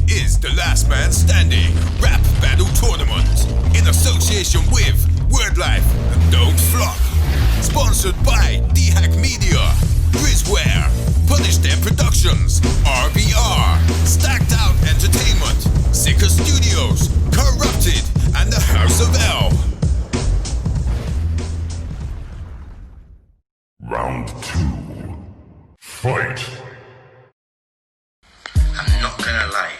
is the Last Man Standing Rap Battle Tournament in association with Wordlife Don't Flop. Sponsored by DHACK Media, Griz Wear, Dem Productions, RBR, Stacked Out Entertainment, Sicker Studios, Corrupted, and the House of L. Round 2. Fight! I'm not gonna lie,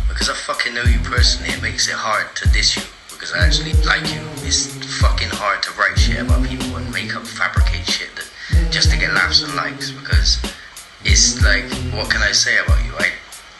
because I fucking know you personally, it makes it hard to diss you, because I actually like you. It's fucking hard to write shit about people and make up, fabricate shit that just to get laughs and likes, because it's like, what can I say about you?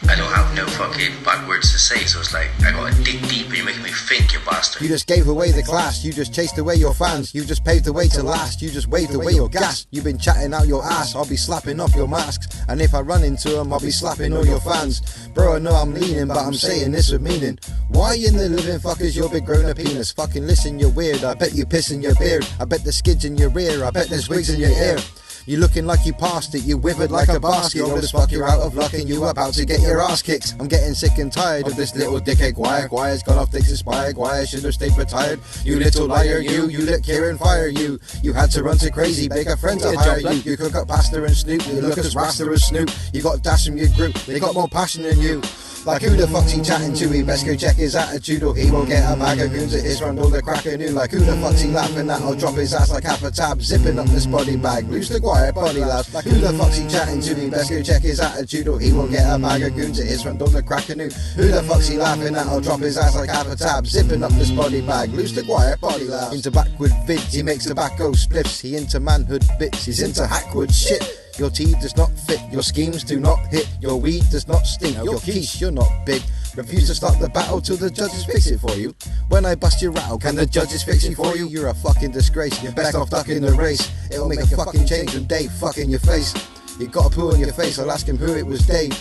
I don't have no fucking bad words to say, so it's like, I gotta dig deep and you're making me think, you bastard. You just gave away the class, you just chased away your fans, you just paved the way to last, you just waved away your gas. You've been chatting out your ass, I'll be slapping off your masks, and if I run into them, I'll be slapping all your fans. Bro, I know I'm leaning, but I'm saying this with meaning. Why in the living fuck is your big grown-up penis? Fucking listen, you're weird, I bet you piss in your beard, I bet the skids in your rear, I bet there's wigs in your ear. You looking like you passed it, you withered like a basket. Old as fuck, you're out of luck and you about to get your ass kicked. I'm getting sick and tired of this little dickhead Guire. Guire's gone off dicks inspired, Guire should have stayed retired. You little liar, you lit Kieran fire, you had to run to Krazy, beg a friend to hire you. You cook up pasta and Snoop, you look as rasta as Snoop. You got dash from your group, they got more passion than you. Like who the fuck's he chatting to? He best go check his attitude or he won't get a bag of goons at his front door the cracker new. Like who the fuck's he laughing at? I'll drop his ass like half a tab, zipping up this body bag, loose the Guire body laughs. Like who the fuck's he chatting to? He best go check his attitude or he won't get a bag of goons at his front door the cracker new. Who the fuck's he laughing at? I'll drop his ass like half a tab, zipping up this body bag, loose the Guire body laughs. Into backward vids, he makes tobacco spliffs, he into manhood bits, he's into hackwood shit. Your tea does not fit, your schemes do not hit, your weed does not stink, your quiche, you're not big. Refuse to start the battle till the judges fix it for you. When I bust your rattle, can the judges fix it for you? You're a fucking disgrace, you're best off ducking the race. It'll make a fucking change when Dave fucking your face. You got a poo on your face, I'll ask him who it was Dave.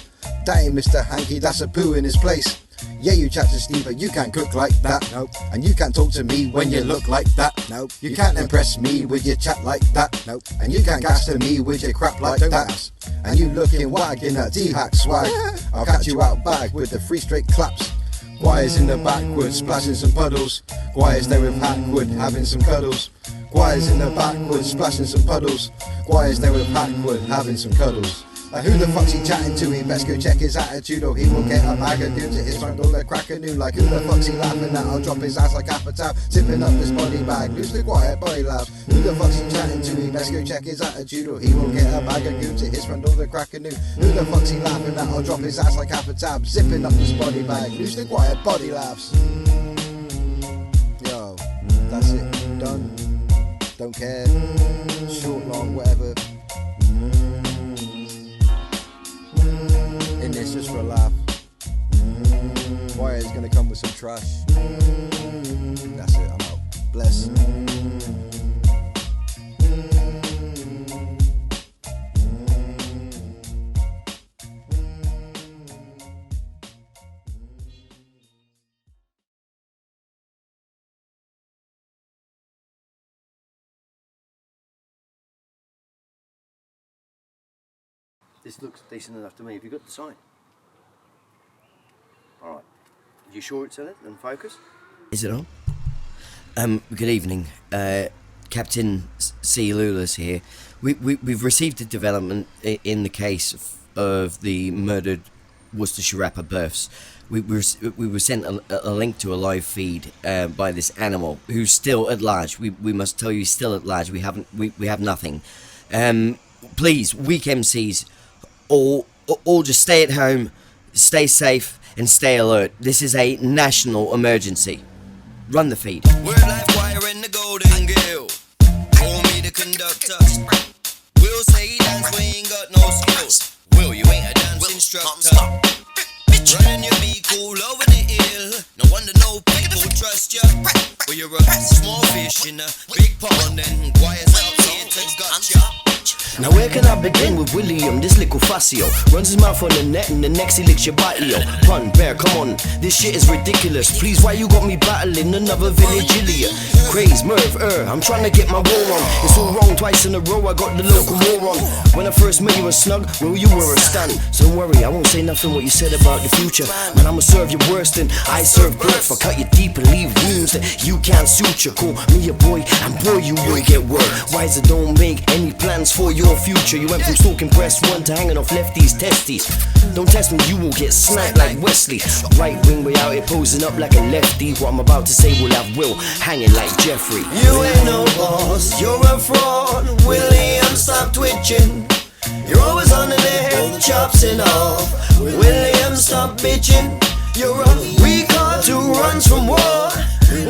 That ain't Mr. Hanky, that's a poo in his place. Yeah, you chat to Steve, but you can't cook like that, nope. And you can't talk to me when you look like that, nope. You can't impress me with your chat like that, nope. And you can't gas to me with your crap like that. And you looking wag in that DHACK swag, I'll catch you out back with the 3 straight claps. Guire's in the backwoods, splashing some puddles. Guire's there with Hackwood, having some cuddles. Guire's in the backwoods, splashing some puddles. Guire's there with Hackwood, having some cuddles. Like who the fuck's he chatting to? He best go check his attitude or he will get a bag of goons at his front door the cracker new. Like who the fuck's he laughing at? I'll drop his ass like half a tab, zipping up this body bag, loose the Guire body laughs. Who the fuck's he chatting to? He best go check his attitude or he will get a bag of goons at his front door the cracker new. Who the fuck's he laughing at? I'll drop his ass like half a tab, zipping up this body bag, loose the Guire body laughs. Yo, that's it, done. Don't care, short, long, whatever. In this just for a laugh. Guire's gonna come with some trash. That's it, I'm out. Bless. This looks decent enough to me. Have you got the sign? Alright. You sure it's in it and focus? Is it on? Good evening. Captain C. Lula's here. We've received a development in the case of the murdered Worcestershire rapper Births. We were sent a link to a live feed by this animal who's still at large. We must tell you he's still at large. We have nothing. Please, weak MCs, or just stay at home, stay safe, and stay alert. This is a national emergency. Run the feed. Wordlife Guire and the Golden Gill. Call me the conductor. Will say dance, we ain't got no skills. Will, you ain't a dance instructor. Running your beat cool over the hill. No wonder no people trust ya. Well, you're a small fish in a big pond, and Guire's out here to gotcha. Now where can I begin with William, this little facio? Runs his mouth on the net and the next he licks your body, yo. Pun, bear, come on, this shit is ridiculous. Please, why you got me battling another village idiot? Griz, Merv, I'm trying to get my war on. It's all wrong, twice in a row I got the local war on. When I first met you was snug, well you were a stun. So don't worry, I won't say nothing what you said about the future. Man, I'ma serve you worse than I serve birth. I cut you deep and leave wounds that you can't suture. Call me a boy, and boy you will get work. Yzer don't make any plans for your future. You went from stalking press one to hanging off lefties' testes. Don't test me, you will get sniped like Wesley. Right wing way out here posing up like a lefty. What I'm about to say will have Will hanging like Jeffrey. You ain't no boss, you're a fraud. William, stop twitching. You're always on the net, chops it off. William, stop bitching. You're a weak heart who runs from war.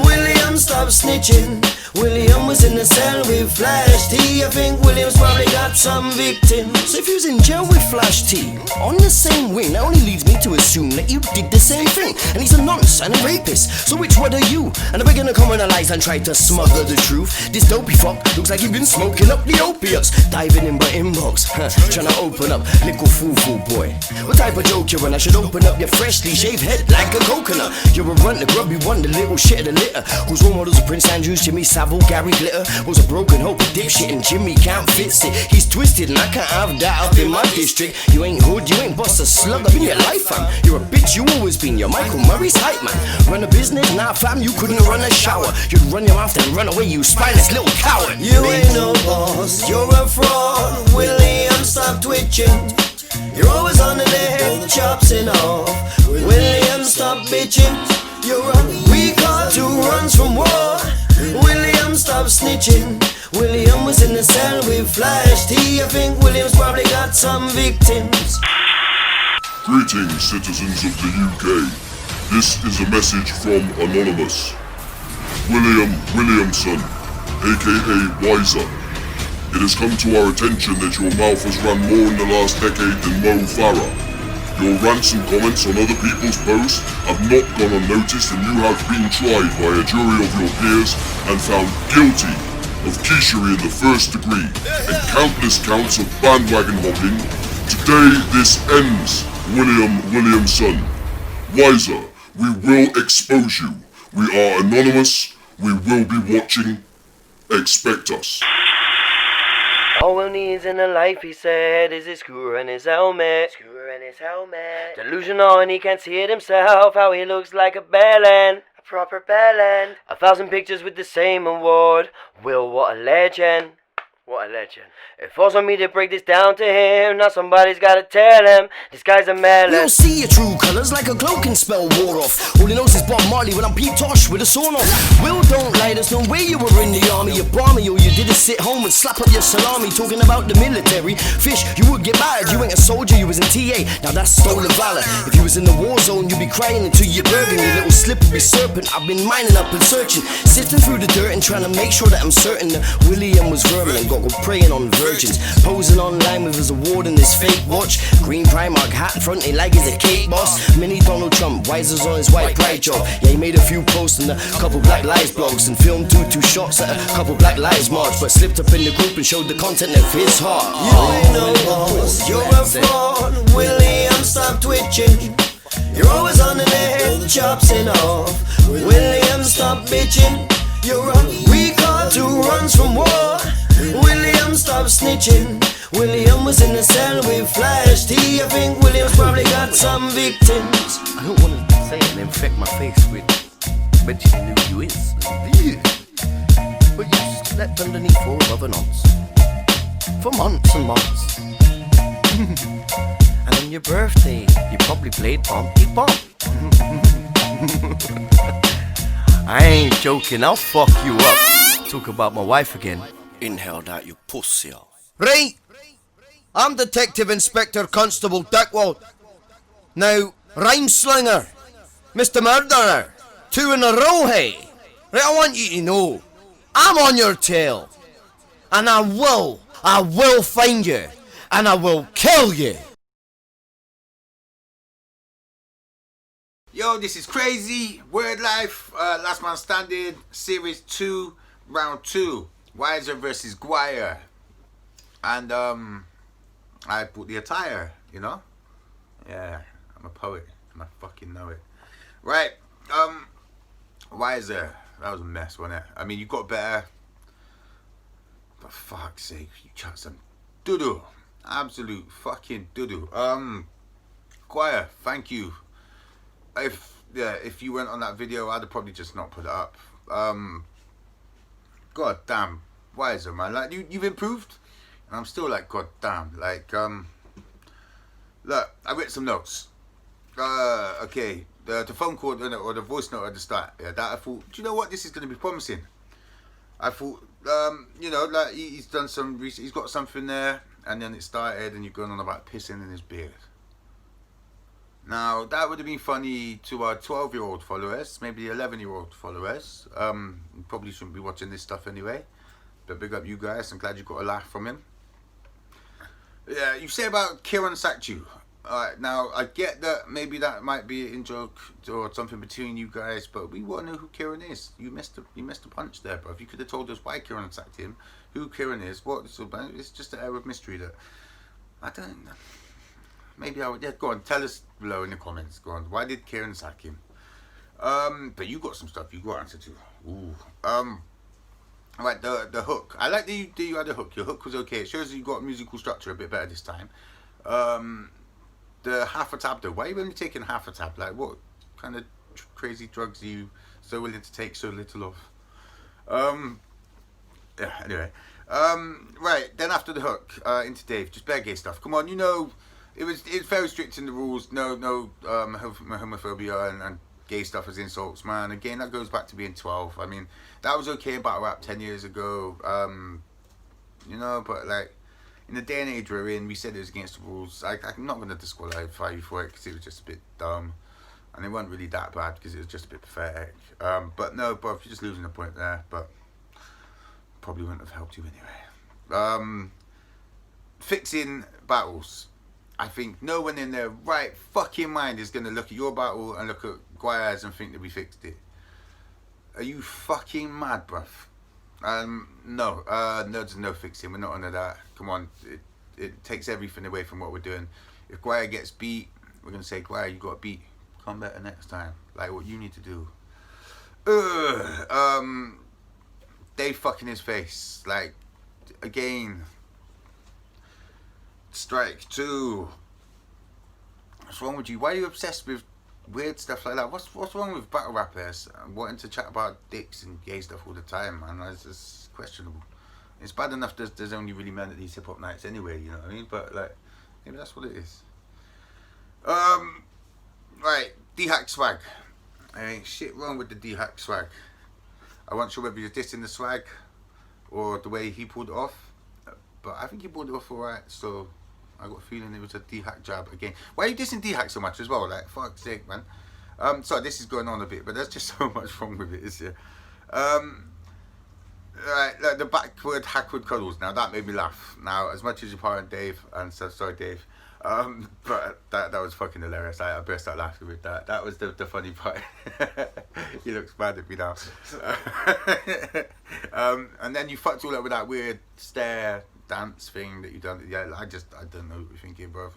William, stop snitching. William was in the cell with Flash T. I think William's probably got some victims. So if you was in jail with Flash T, on the same wing, that only leads me to assume that you did the same thing. And he's a nonce and a rapist, so which one are you? And we're gonna criminalize and try to smuggle the truth. This dopey fuck looks like he's been smoking up the opiates. Diving in my inbox, trying to open up little foo-foo boy. What type of joke you run? I should open up your freshly shaved head like a coconut. You're a runt, the grubby one, the little shit of the litter. Whose role models are Prince Andrews, Jimmy Savile, Gary Glitter. Was a broken hope, a dipshit, and Jimmy can't fix it. He's twisted and I can't have that up in my district. You ain't hood, you ain't bust a slug up in your life, fam. You're a bitch, you always been. You're Michael Murray's hype man. Run a business, nah fam, you couldn't run a shower. You'd run your mouth and run away, you spineless little coward. You ain't no boss, you're a fraud. William, stop twitching. You're always on the net, chops it off. William, stop bitching. You're a weak heart who runs from war. William, stop snitching. William was in the cell with Flash T. I think William's probably got some victims. Greetings, citizens of the UK. This is a message from Anonymous. William Williamson, aka Yzer. It has come to our attention that your mouth has run more in the last decade than Mo Farah. Your rants and comments on other people's posts have not gone unnoticed, and you have been tried by a jury of your peers and found guilty of quichery in the first degree and countless counts of bandwagon hopping. Today this ends, William Williamson. Yzer, we will expose you. We are anonymous. We will be watching. Expect us. All Will needs in a life, he said, is his screw and his helmet. Delusional and he can't see it himself, how he looks like a bellend. A proper bellend. 1,000 pictures with the same award. Will, what a legend. What a legend. It falls on me to break this down to him. Now somebody's gotta tell him this guy's a melon. We don't see your true colours like a cloak can spell war off. All he knows is Bob Marley when I'm Pete Tosh with a sawn off. Will don't lie, there's no way you were in the army. You balmy, all you did is sit home and slap up your salami. Talking about the military. Fish, you would get mad. You ain't a soldier, you was in TA. Now that's stolen valor. If you was in the war zone, you'd be crying until you're burning. You little slippery serpent, I've been mining up and searching. Sifting through the dirt and trying to make sure that I'm certain that William was vermin and got preying on virgins. Posing online with his award and his fake watch. Green Primark hat fronting like he's a cake boss. Mini Donald Trump, Yzer's on his white pride job. Yeah, he made a few posts and a couple Black Lives blogs and filmed two shots at a couple Black Lives march, but slipped up in the group and showed the content of his heart. You ain't no boss, you're a fraud. William, stop twitching. You're always on the net, chops it off. William, stop bitching. You're a weak heart who runs from war. William, stop snitching. William was in the cell with Flash T. I think William's probably got some victims. I don't want to say it and infect my face with mentioning who you is. But you slept underneath 4 other nonce for months and months. And on your birthday, you probably played Bumpty Bump. I ain't joking, I'll fuck you up. Talk about my wife again. Inhale that, you pussy. Right, I'm Detective Inspector Constable Dickwald. Now, Rhyme Slinger, Mr. Murderer, 2 in a row, hey. Right, I want you to know, I'm on your tail. And I will find you. And I will kill you. Yo, this is Krazy, Wordlife, Last Man Standing, Series 2, Round 2. Yzer versus Guire. And I bought the attire, you know. Yeah, I'm a poet, and I fucking know it. Right, Yzer, that was a mess, wasn't it? I mean, you got better, but fuck's sake, you chucked some doo-doo, absolute fucking doo-doo. Guire, thank you. If you went on that video, I'd have probably just not put it up. God damn, Yzer, man, like you've improved, and I'm still like, god damn, like look, I wrote some notes. Okay, the phone call or the voice note at the start, yeah, that I thought, do you know what, this is going to be promising. I thought, you know, like he's done some research, he's got something there, and then it started, and you're going on about pissing in his beard. Now, that would have been funny to our 12-year-old followers, maybe 11-year-old followers. You probably shouldn't be watching this stuff anyway, but big up you guys, I'm glad you got a laugh from him. Yeah, you say about Kieran sacked you. Alright, now I get that maybe that might be an in-joke or something between you guys, but we want to know who Kieran is. You missed a punch there, bro. If you could have told us why Kieran sacked him, who Kieran is, what it's about, it's just an air of mystery that I don't know. Maybe I would, yeah, go on, tell us below in the comments. Go on, why did Kieran sack him? But you got some stuff you got answer to. Ooh. Right, the hook. I like that you had a hook. Your hook was okay. It shows that you got musical structure a bit better this time. The half a tab though. Why are you only taking half a tab? Like, what kind of crazy drugs are you so willing to take so little of? Yeah. Anyway. Right. Then after the hook, into Dave. Just bare gay stuff. Come on. You know, it's very strict in the rules. No homophobia and gay stuff as insults, man. Again, that goes back to being 12. I mean, that was okay in battle rap 10 years ago. You know, but like, in the day and age we're in, we said it was against the rules. I'm not going to disqualify you for it because it was just a bit dumb. And it wasn't really that bad because it was just a bit pathetic. But no, but you're just losing the point there. But probably wouldn't have helped you anyway. Fixing battles. I think no one in their right fucking mind is going to look at your battle and look at Guire's and think that we fixed it. Are you fucking mad, bruv? No, there's no fixing. We're not under that. Come on, it takes everything away from what we're doing. If Guire gets beat, we're gonna say, Guire, you got beat. Come better next time. Like what you need to do. Dave fucking his face. Like again. Strike 2. What's wrong with you? Why are you obsessed with weird stuff like that? What's wrong with battle rappers wanting to chat about dicks and gay stuff all the time, man? It's just questionable. It's bad enough there's only really men at these hip hop nights anyway, you know what I mean? But like, maybe that's what it is. Right, DHACK swag. There ain't shit wrong with the DHACK swag. I wasn't sure whether you're dissing the swag or the way he pulled it off, but I think he pulled it off alright, so I got a feeling it was a DHACK jab again. Why are you dissing DHACK so much as well? Like, fuck's sake, man. Sorry, this is going on a bit, but there's just so much wrong with it, is there? Right, like the backward hackward cuddles. Now that made me laugh. Now, as much as your parent Dave, and so sorry Dave, but that was fucking hilarious. I burst out laughing with that. That was the funny part. He looks mad at me now. And then you fucked all up with that weird stare dance thing that you done. Yeah, I don't know what you're thinking, bro.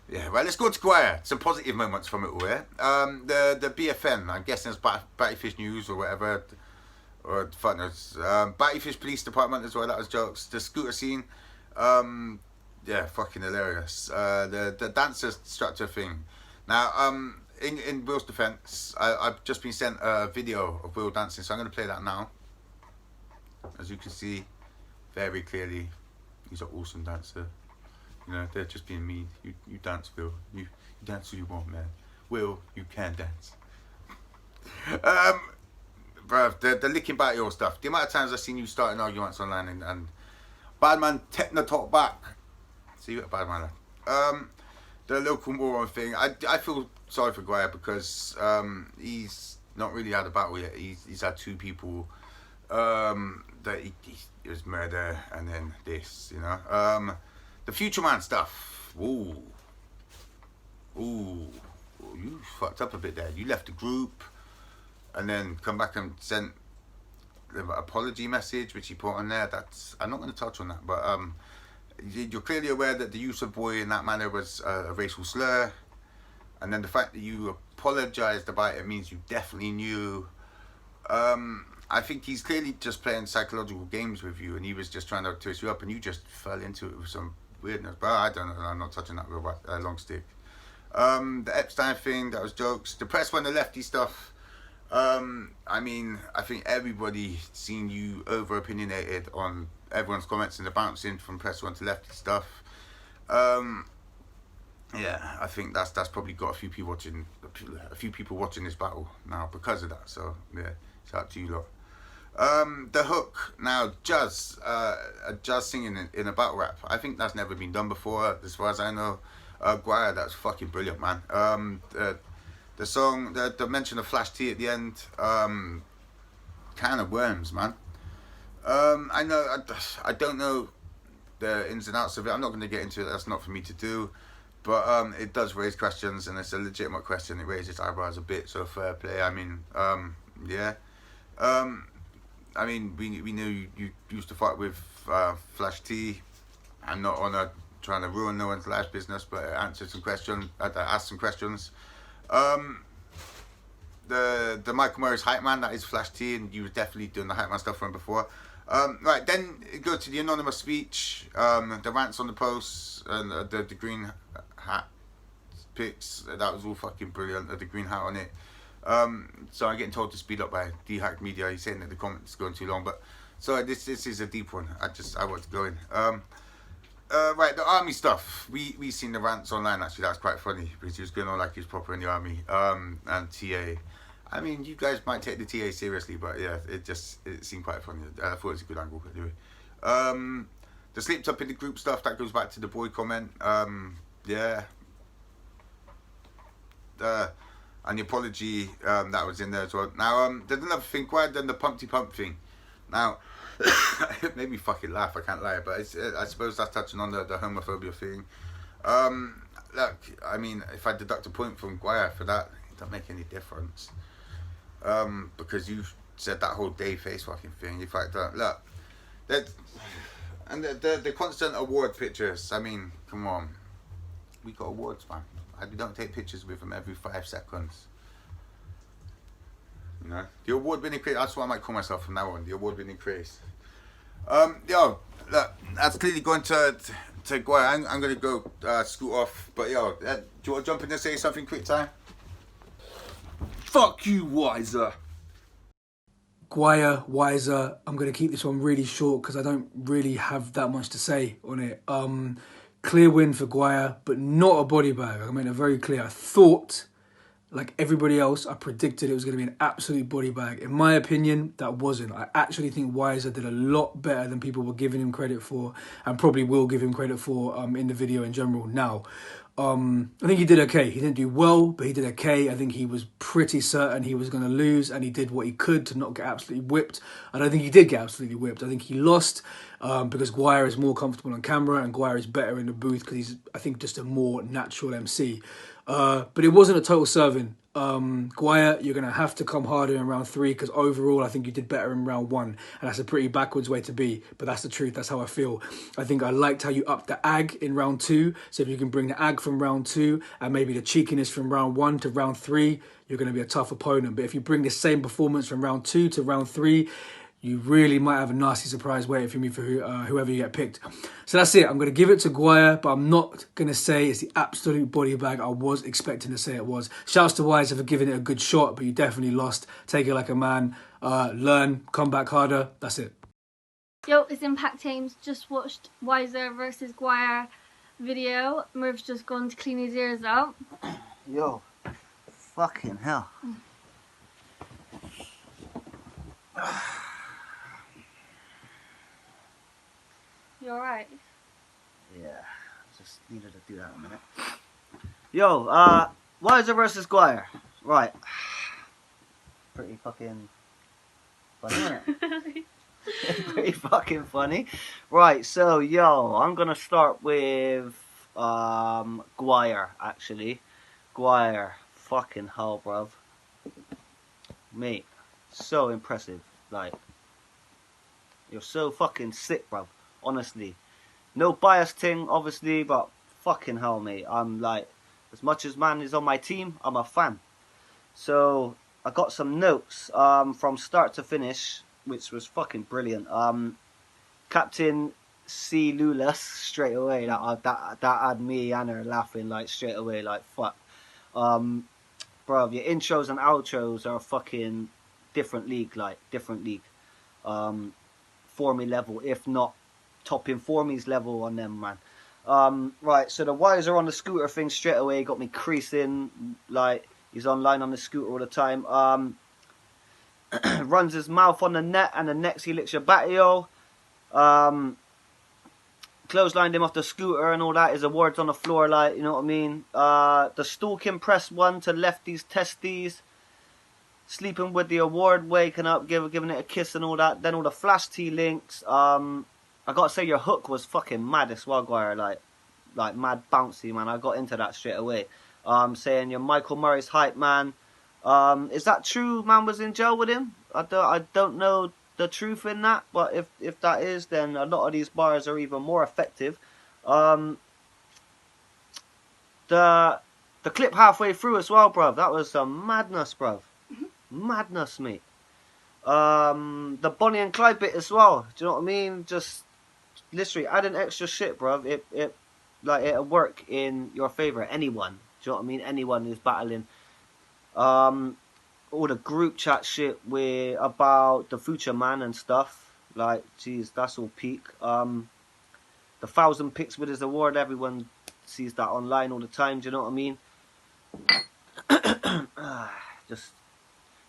Yeah, right, let's go to Guire. Some positive moments from it all, yeah? The BFN, I'm guessing it's Battyfish News or whatever, or fuck knows. Battyfish Police Department as well, that was jokes. The scooter scene, yeah, fucking hilarious. The dancer structure thing. Now, in Will's defense, I've just been sent a video of Will dancing, so I'm going to play that now. As you can see, very clearly, he's an awesome dancer. You know, they're just being mean. You dance, Will. You dance who you want, man. Will, you can dance. Bruv, the licking back your stuff. The amount of times I've seen you starting arguments online and bad man techno talk back. See what a bad man. The local moron thing. I feel sorry for Guire because he's not really had a battle yet. He's had two people that it was murder and then this, you know. The Future Man stuff. Ooh, you fucked up a bit there. You left the group and then come back and sent apology message which he put on there. That's, I'm not going to touch on that, but you're clearly aware that the use of boy in that manner was a racial slur, and then the fact that you apologized about it means you definitely knew. I think he's clearly just playing psychological games with you, and he was just trying to twist you up, and you just fell into it with some weirdness. But I don't know, I'm not touching that with a long stick. The Epstein thing, that was jokes. The press went the lefty stuff. I mean, I think everybody seen you over opinionated on everyone's comments and the bouncing from press one to lefty stuff. Yeah, I think that's probably got a few people watching this battle now because of that. So yeah, it's up to you lot. The hook now, Jazz singing in a battle rap. I think that's never been done before, as far as I know. Guire, that's fucking brilliant, man. The song, the mention of Flash T at the end, can of worms, man. I know, I don't know the ins and outs of it. I'm not going to get into it. That's not for me to do. But it does raise questions, and it's a legitimate question. It raises eyebrows a bit, so fair play. I mean, yeah. I mean, we knew you used to fight with Flash T. I'm not on a trying to ruin no one's life business, but answered some questions. Asked some questions. The Michael Murray's hype man, that is Flash T, and you were definitely doing the hype man stuff from before. Right, then go to the anonymous speech, the rants on the posts, and the green hat pics. That was all fucking brilliant. The green hat on it. So I'm getting told to speed up by DHACK Media. He's saying that the comments going too long, but so this is a deep one. I want to go in. Right, the army stuff. We seen the rants online. Actually, that's quite funny because he was going on like he was proper in the army. And TA. I mean, you guys might take the TA seriously, but yeah, it seemed quite funny. I thought it was a good angle anyway. The sleeped up in the group stuff, that goes back to the boy comment. Yeah. And the apology, that was in there as well. Now, there's another thing, quite done the pumpty pump thing. Now, it made me fucking laugh, I can't lie, but I suppose that's touching on the homophobia thing. Look, I mean, if I deduct a point from Guire for that, it don't make any difference. Because you said that whole day face fucking thing. In fact, look, and the constant award pictures. I mean, come on, we got awards, man. We don't take pictures with them every 5 seconds. You know, the award-winning craze. That's what I might call myself from now on. The award-winning craze. Yo, look, that's clearly going to Guire. I'm gonna go scoot off. But yo, do you want to jump in and say something quick time? Fuck you, Yzer. Guire, Yzer. I'm going to keep this one really short because I don't really have that much to say on it. Clear win for Guire, but not a body bag. I made it very clear. I thought, like everybody else, I predicted it was going to be an absolute body bag. In my opinion, that wasn't. I actually think Yzer did a lot better than people were giving him credit for, and probably will give him credit for in the video in general now. I think he did okay. He didn't do well, but he did okay. I think he was pretty certain he was going to lose, and he did what he could to not get absolutely whipped. I don't think he did get absolutely whipped. I think he lost because Guire is more comfortable on camera, and Guire is better in the booth because he's, I think, just a more natural MC. But it wasn't a total serving. Guire, you're going to have to come harder in round 3 because overall I think you did better in round 1, and that's a pretty backwards way to be, but that's the truth. That's how I feel. I think I liked how you upped the ag in round 2, so if you can bring the ag from round 2 and maybe the cheekiness from round 1 to round 3, you're going to be a tough opponent. But if you bring the same performance from round 2 to round 3, you really might have a nasty surprise waiting for me for whoever you get picked. So that's it. I'm going to give it to Guire, but I'm not going to say it's the absolute body bag I was expecting to say it was. Shouts to Yzer for giving it a good shot, but you definitely lost. Take it like a man. Learn, come back harder. That's it. Yo, it's Impact Teams. Just watched Yzer versus Guire video. Merv's just gone to clean his ears out. Yo, fucking hell. You alright? Yeah, just needed to do that in a minute. Yo, Yzer versus Guire. Right. Pretty fucking funny, isn't it? Pretty fucking funny. Right, so, yo, I'm gonna start with Guire, actually. Guire. Fucking hell, bruv. Mate, so impressive. Like, You're so fucking sick, bro. Honestly. No bias thing, obviously, but fucking hell, mate. I'm like, as much as man is on my team, I'm a fan. So, I got some notes from start to finish, which was fucking brilliant. Captain C. Lulas, straight away, that had me and her laughing, like, straight away, like, fuck. Bro, your intros and outros are fucking different league, like, different league. Formie level, if not topping Formies level on them, man. Right, so the Yzer on the scooter thing straight away got me creasing, like, he's online on the scooter all the time. Runs his mouth on the net, and the next he licks your batio. Clotheslined him off the scooter and all that. His awards on the floor, like, you know what I mean? The stalking press one to lefty's testes. Sleeping with the award, waking up, giving it a kiss and all that. Then all the flash T links. I gotta say your hook was fucking mad as well, Guire. Like mad bouncy, man. I got into that straight away. Saying you're Michael Murray's hype man. Is that true? Man was in jail with him. I don't know the truth in that, but if that is, then a lot of these bars are even more effective. The clip halfway through as well, bruv. That was some madness, bruv. Madness, mate. The Bonnie and Clyde bit as well. Do you know what I mean? Just literally adding extra shit, bruv. It'll work in your favour. Anyone. Do you know what I mean? Anyone who's battling. All the group chat shit about the future man and stuff. Like, geez, that's all peak. The 1,000 pics with his award. Everyone sees that online all the time. Do you know what I mean?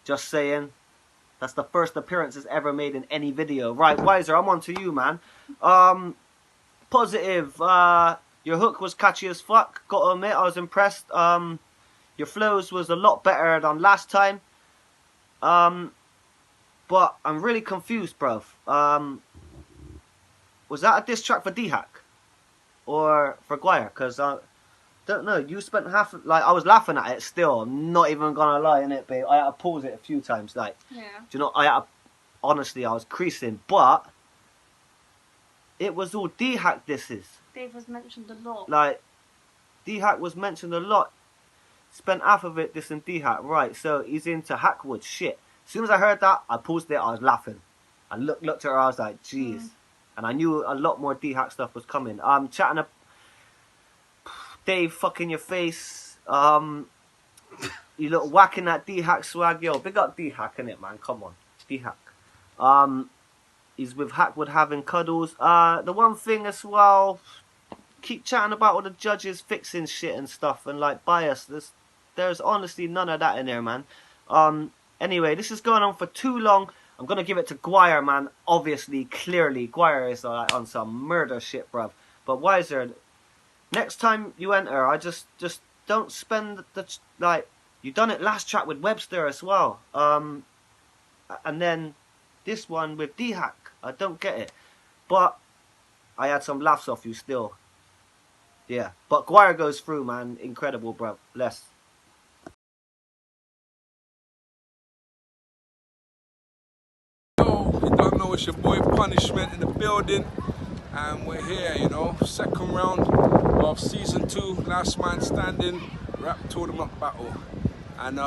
Just saying. That's the first appearance he's ever made in any video. Right, Yzer, I'm on to you, man. Positive. Your hook was catchy as fuck. Got to admit, I was impressed. Your flows was a lot better than last time. But I'm really confused, bro. Was that a diss track for DHACK? Or for Guire? Because don't know. You spent half, like, I was laughing at it still. I'm not even gonna lie, innit, babe. I had to pause it a few times, like. Yeah. Do you know? Honestly, I was creasing, but it was all DHACK disses. Dave was mentioned a lot. Like, DHACK was mentioned a lot. Spent half of it dissing DHACK, right? So he's into Hackwood shit. As soon as I heard that, I paused it. I was laughing. I looked at her. I was like, jeez. And I knew a lot more DHACK stuff was coming. Chatting up. Dave, fucking your face. You look whacking that DHACK swag. Yo, big up DHACK, innit, man? Come on. DHACK. He's with Hackwood having cuddles. The one thing as well, keep chatting about all the judges fixing shit and stuff and like bias. There's honestly none of that in there, man. Anyway, this is going on for too long. I'm going to give it to Guire, man. Obviously, clearly, Guire is like, on some murder shit, bruv. But Yzer, next time you enter, I just don't spend the, like, you done it last track with Webster as well. And then this one with DHACK. I don't get it. But I had some laughs off you still. Yeah. But Guire goes through, man. Incredible, bruv. Bless. Yo, you don't know, it's your boy Punishment in the building. And we're here, you know, second round of season 2, last man standing rap tournament battle. And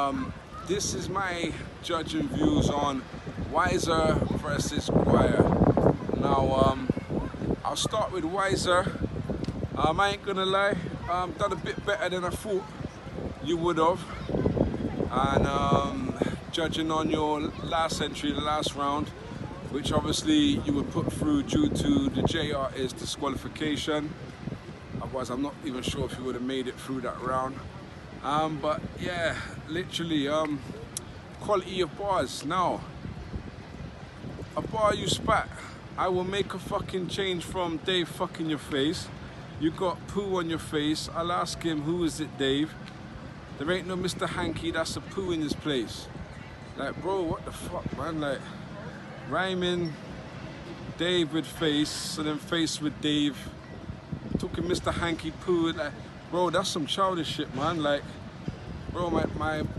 this is my judging views on Yzer versus Guire. Now, I'll start with Yzer. I ain't gonna lie, done a bit better than I thought you would have. And judging on your last entry, the last round, which obviously you were put through due to the JR's disqualification. Otherwise, I'm not even sure if you would have made it through that round. But yeah, literally, quality of bars. Now, a bar you spat, I will make a fucking change from Dave fucking your face. You got poo on your face. I'll ask him, who is it, Dave? There ain't no Mr. Hanky, that's a poo in his place. Like, bro, what the fuck, man? Like, rhyming Dave with face, and then face with Dave. Talking Mr. Hanky poo, like, bro, that's some childish shit, man. Like, bro,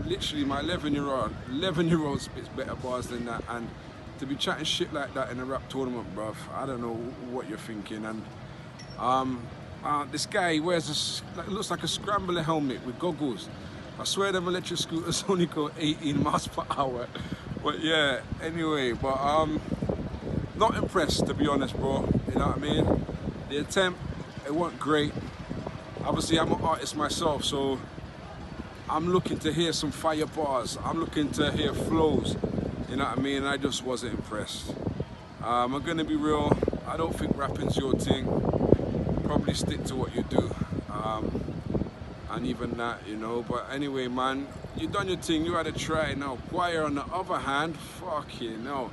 literally my 11-year-old spits better bars than that, and to be chatting shit like that in a rap tournament, bruv. I don't know what you're thinking. And this guy wears looks like a scrambler helmet with goggles. I swear them electric scooters only go 18 miles per hour. But yeah, anyway, but not impressed, to be honest, bro. You know what I mean? The attempt, it wasn't great. Obviously, I'm an artist myself, so I'm looking to hear some fire bars. I'm looking to hear flows. You know what I mean? I just wasn't impressed. I'm gonna be real. I don't think rapping's your thing. Probably stick to what you do. And even that, you know. But anyway, man, you done your thing. You had a try. Now, Guire, on the other hand, fucking hell.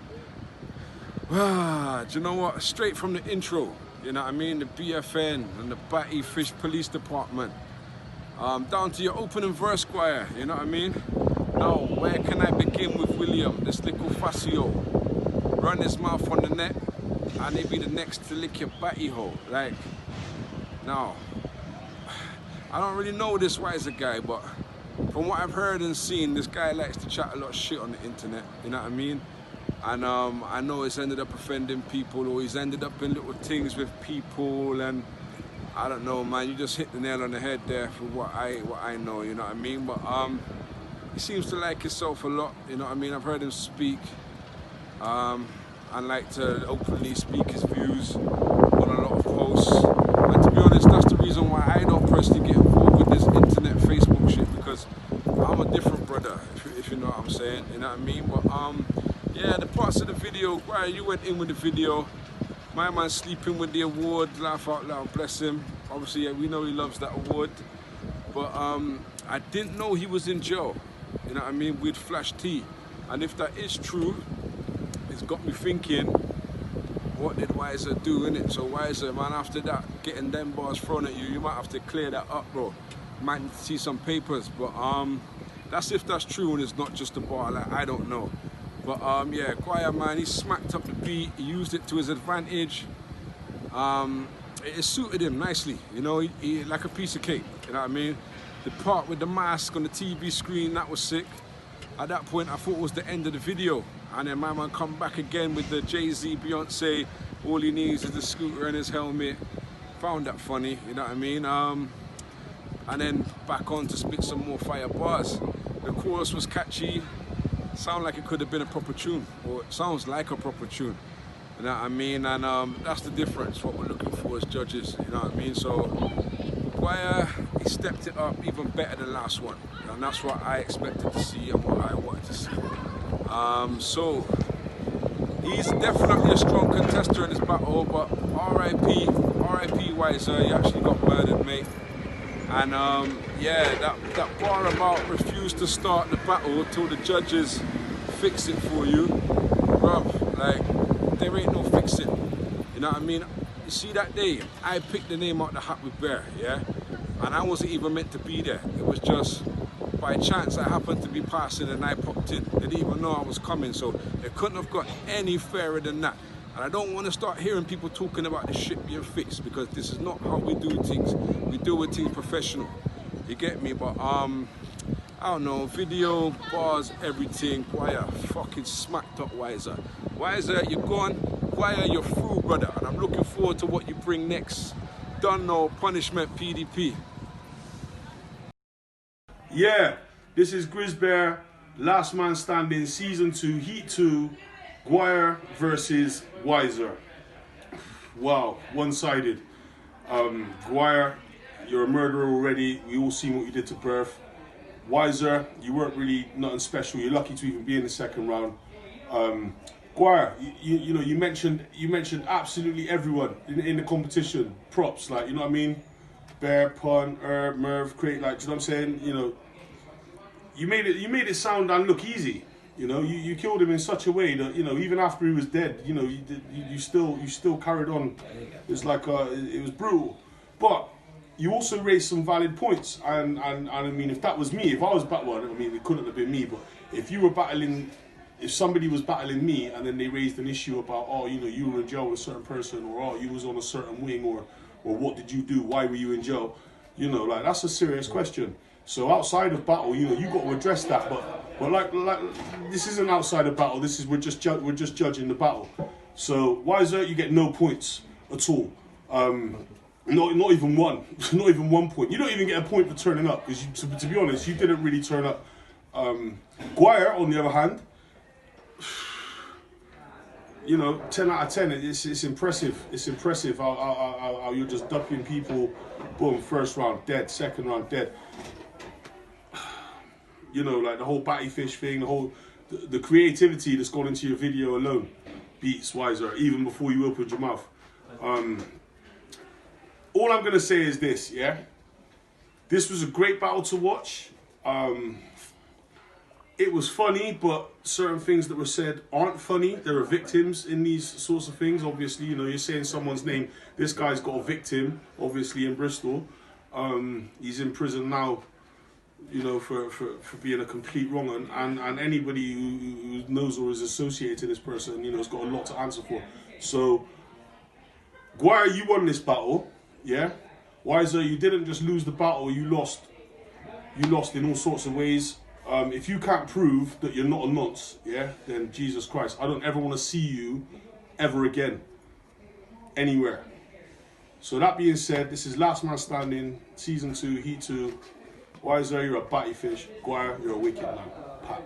Do you know what? Straight from the intro, you know what I mean? The BFN and the Batty Fish Police Department. Down to your opening verse, Guire, you know what I mean? Now, where can I begin with William, this little Facio? Run his mouth on the net, and he be the next to lick your batty hole. Like, now, I don't really know this Yzer guy, but from what I've heard and seen, this guy likes to chat a lot of shit on the internet, you know what I mean? And I know he's ended up offending people, or he's ended up in little things with people, and I don't know, man. You just hit the nail on the head there for what I know, you know what I mean? But he seems to like himself a lot, you know what I mean? I've heard him speak and like to openly speak his views on a lot of posts. And to be honest, that's the reason why I don't personally get involved with this internet Facebook shit, because I'm a different brother, if you know what I'm saying, you know what I mean? But yeah, the parts of the video, Guire, you went in with the video. My man sleeping with the award, laugh out loud, bless him. Obviously, yeah, we know he loves that award. But I didn't know he was in jail, you know what I mean, with Flash T. And if that is true, it's got me thinking, what did Yzer do, innit? So Yzer, man, after that, getting them bars thrown at you, you might have to clear that up, bro. Might need to see some papers, but that's if that's true and it's not just a bar, like, I don't know. But yeah, Guire, man, he smacked up the beat, he used it to his advantage. It suited him nicely, you know, he like a piece of cake, you know what I mean? The part with the mask on the TV screen, that was sick. At that point, I thought it was the end of the video. And then my man come back again with the Jay-Z, Beyonce, all he needs is the scooter and his helmet. Found that funny, you know what I mean? And then back on to spit some more fire bars. The chorus was catchy. Sound like it could have been a proper tune, or it sounds like a proper tune, you know what I mean? And that's the difference, what we're looking for as judges, you know what I mean? So Guire, he stepped it up even better than last one, and that's what I expected to see and what I wanted to see. So he's definitely a strong contester in this battle, but R.I.P. Yzer, you actually got murdered, mate. And yeah, that bar about refuse to start the battle till the judges fix it for you, bruv, like, there ain't no fixing, you know what I mean? You see, that day, I picked the name out the hat with Bear, yeah? And I wasn't even meant to be there. It was just by chance I happened to be passing and I popped in. They didn't even know I was coming, so it couldn't have got any fairer than that. And I don't want to start hearing people talking about this shit being fixed, because this is not how we do things. We do with things professional. You get me? But I don't know, video, bars, everything. Guire fucking smacked up Yzer. Yzer, you're gone. Guire, you're through, brother. And I'm looking forward to what you bring next. Done no punishment, PDP. Yeah, this is Griz Bear, Last Man Standing, Season 2, Heat 2, Guire versus Yzer. Wow, one-sided. Guire, you're a murderer already. We all seen what you did to Birth. Yzer, you weren't really nothing special. You're lucky to even be in the second round. Guire, you know, you mentioned absolutely everyone in the competition. Props, like, you know what I mean? Bear, Pun, Eurgh, Merv, Crate, like, do you know what I'm saying? You know, you made it sound and look easy. You know, you killed him in such a way that, you know, even after he was dead, you know, you still carried on. It's like it was brutal, but you also raised some valid points. And I mean, if that was me, if I was battling, I mean, it couldn't have been me, but if you were battling, if somebody was battling me and then they raised an issue about, oh, you know, you were in jail with a certain person, or oh, you was on a certain wing, or what did you do? Why were you in jail? You know, like, that's a serious question. So outside of battle, you know, you got to address that. But But like this isn't outside a battle. This is we're just judging the battle. So Yzer, you get no points at all. Not even one. Not even 1 point. You don't even get a point for turning up because to be honest, you didn't really turn up. Guire, on the other hand, you know, 10 out of 10. It's impressive. It's impressive how you're just ducking people. Boom, first round dead, second round dead. You know, like the whole batty fish thing, the creativity that's gone into your video alone beats Yzer even before you opened your mouth. All I'm gonna say is this, yeah. This was a great battle to watch. It was funny, but certain things that were said aren't funny. There are victims in these sorts of things. Obviously, you know, you're saying someone's name. This guy's got a victim, obviously, in Bristol. He's in prison now, you know, for being a complete wrong un. And anybody who knows or is associated to this person, you know, has got a lot to answer for. So, Guire, you won this battle, yeah? Yzer, you didn't just lose the battle, you lost. You lost in all sorts of ways. If you can't prove that you're not a nonce, yeah, then Jesus Christ, I don't ever want to see you ever again, anywhere. So that being said, this is Last Man Standing, Season 2, Heat 2. Yzer, you're a batty fish. Guire, you're a wicked man. Pat.